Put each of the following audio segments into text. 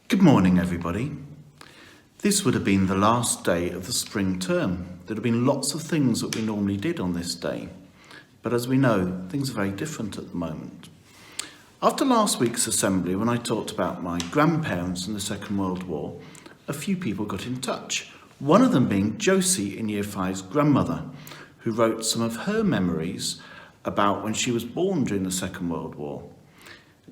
Good morning, everybody. This would have been the last day of the spring term. There'd have been lots of things that we normally did on this day. But as we know, things are very different at the moment. After last week's assembly, when I talked about my grandparents in the Second World War, a few people got in touch. One of them being Josie in Year 5's grandmother, who wrote some of her memories about when she was born during the Second World War.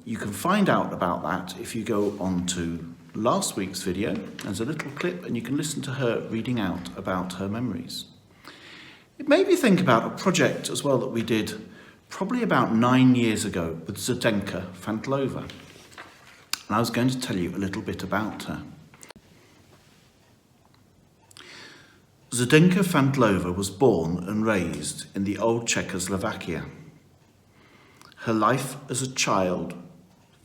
You can find out about that if you go on to last week's video. There's a little clip and you can listen to her reading out about her memories. It made me think about a project as well that we did probably about 9 years ago with Zdenka Fantlova. And I was going to tell you a little bit about her. Zdenka Fantlova was born and raised in the old Czechoslovakia. Her life as a child,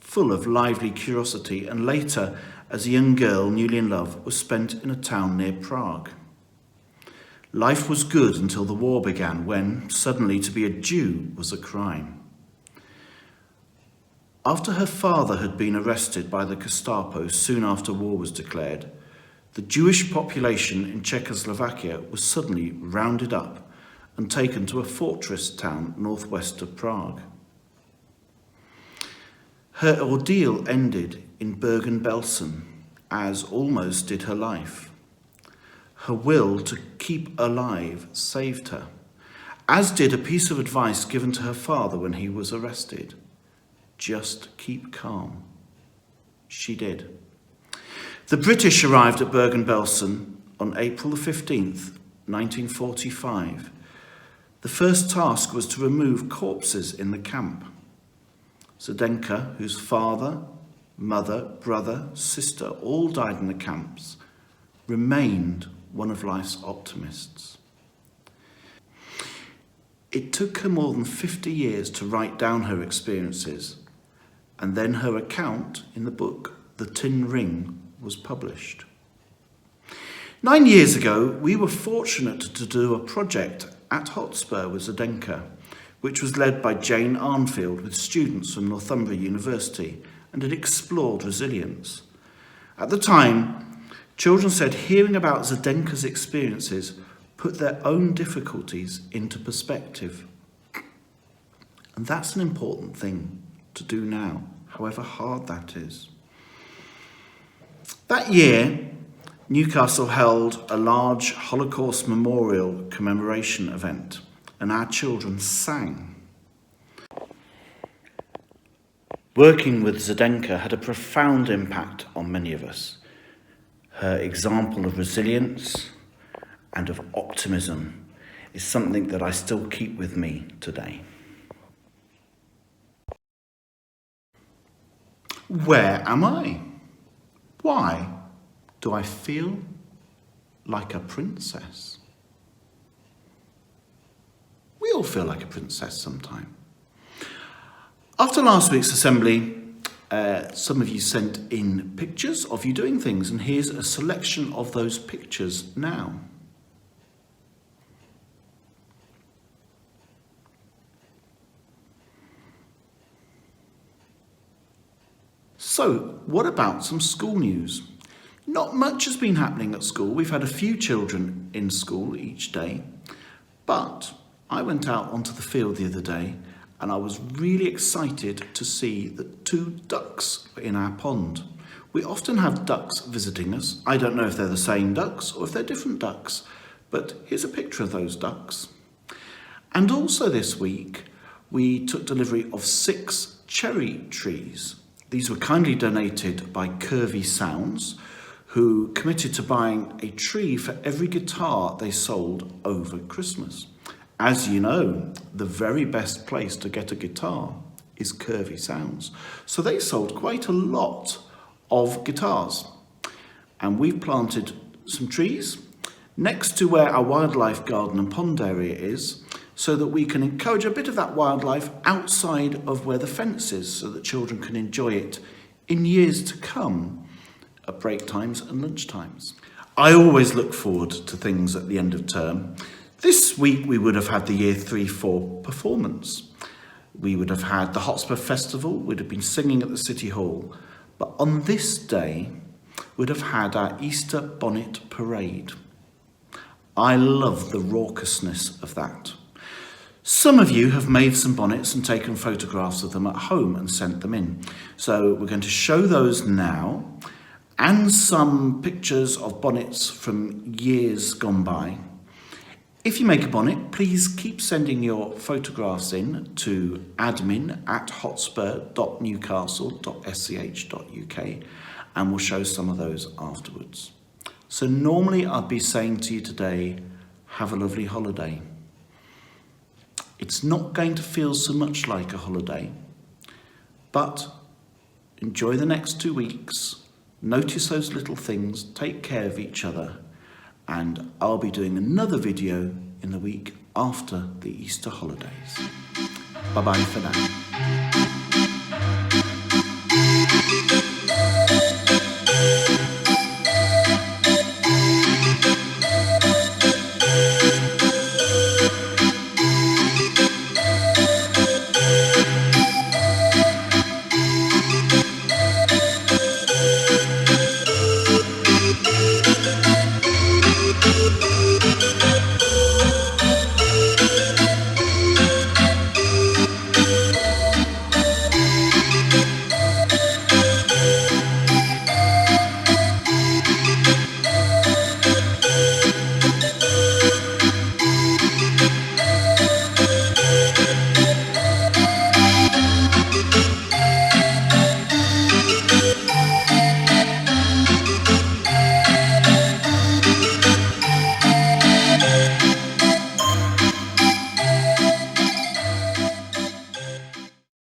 full of lively curiosity, and later as a young girl newly in love, was spent in a town near Prague. Life was good until the war began, when suddenly to be a Jew was a crime. After her father had been arrested by the Gestapo soon after war was declared, the Jewish population in Czechoslovakia was suddenly rounded up and taken to a fortress town northwest of Prague. Her ordeal ended in Bergen-Belsen, as almost did her life. Her will to keep alive saved her, as did a piece of advice given to her father when he was arrested. Just keep calm. She did. The British arrived at Bergen-Belsen on April 15th, 1945. The first task was to remove corpses in the camp. Zdenka, whose father, mother, brother, sister all died in the camps, remained one of life's optimists. It took her more than 50 years to write down her experiences, and then her account in the book, The Tin Ring, was published. 9 years ago, we were fortunate to do a project at Hotspur with Zdenka, which was led by Jane Arnfield with students from Northumbria University, and it explored resilience. At the time, children said hearing about Zdenka's experiences put their own difficulties into perspective. And that's an important thing to do now, however hard that is. That year, Newcastle held a large Holocaust memorial commemoration event, and our children sang. Working with Zdenka had a profound impact on many of us. Her example of resilience and of optimism is something that I still keep with me today. Where am I? Why do I feel like a princess? We all feel like a princess sometime. After last week's assembly, some of you sent in pictures of you doing things, and here's a selection of those pictures now. So, what about some school news? Not much has been happening at school. We've had a few children in school each day, but I went out onto the field the other day and I was really excited to see that 2 ducks were in our pond. We often have ducks visiting us. I don't know if they're the same ducks or if they're different ducks, but here's a picture of those ducks. And also this week, we took delivery of 6 cherry trees. These were kindly donated by Curvy Sounds, who committed to buying a tree for every guitar they sold over Christmas. As you know, the very best place to get a guitar is Curvy Sounds. So they sold quite a lot of guitars. And we've planted some trees next to where our wildlife garden and pond area is, so that we can encourage a bit of that wildlife outside of where the fence is, so that children can enjoy it in years to come at break times and lunch times. I always look forward to things at the end of term. This week we would have had the Year 3-4 performance. We would have had the Hotspur Festival, we'd have been singing at the City Hall, But on this day, we'd have had our Easter bonnet parade. I love the raucousness of that. Some of you have made some bonnets and taken photographs of them at home and sent them in. So we're going to show those now, and some pictures of bonnets from years gone by. If you make a bonnet, please keep sending your photographs in to admin@hotspur.newcastle.sch.uk, and we'll show some of those afterwards. So normally I'd be saying to you today, have a lovely holiday. It's not going to feel so much like a holiday, but enjoy the next 2 weeks. Notice those little things, take care of each other, and I'll be doing another video in the week after the Easter holidays. Bye-bye for now.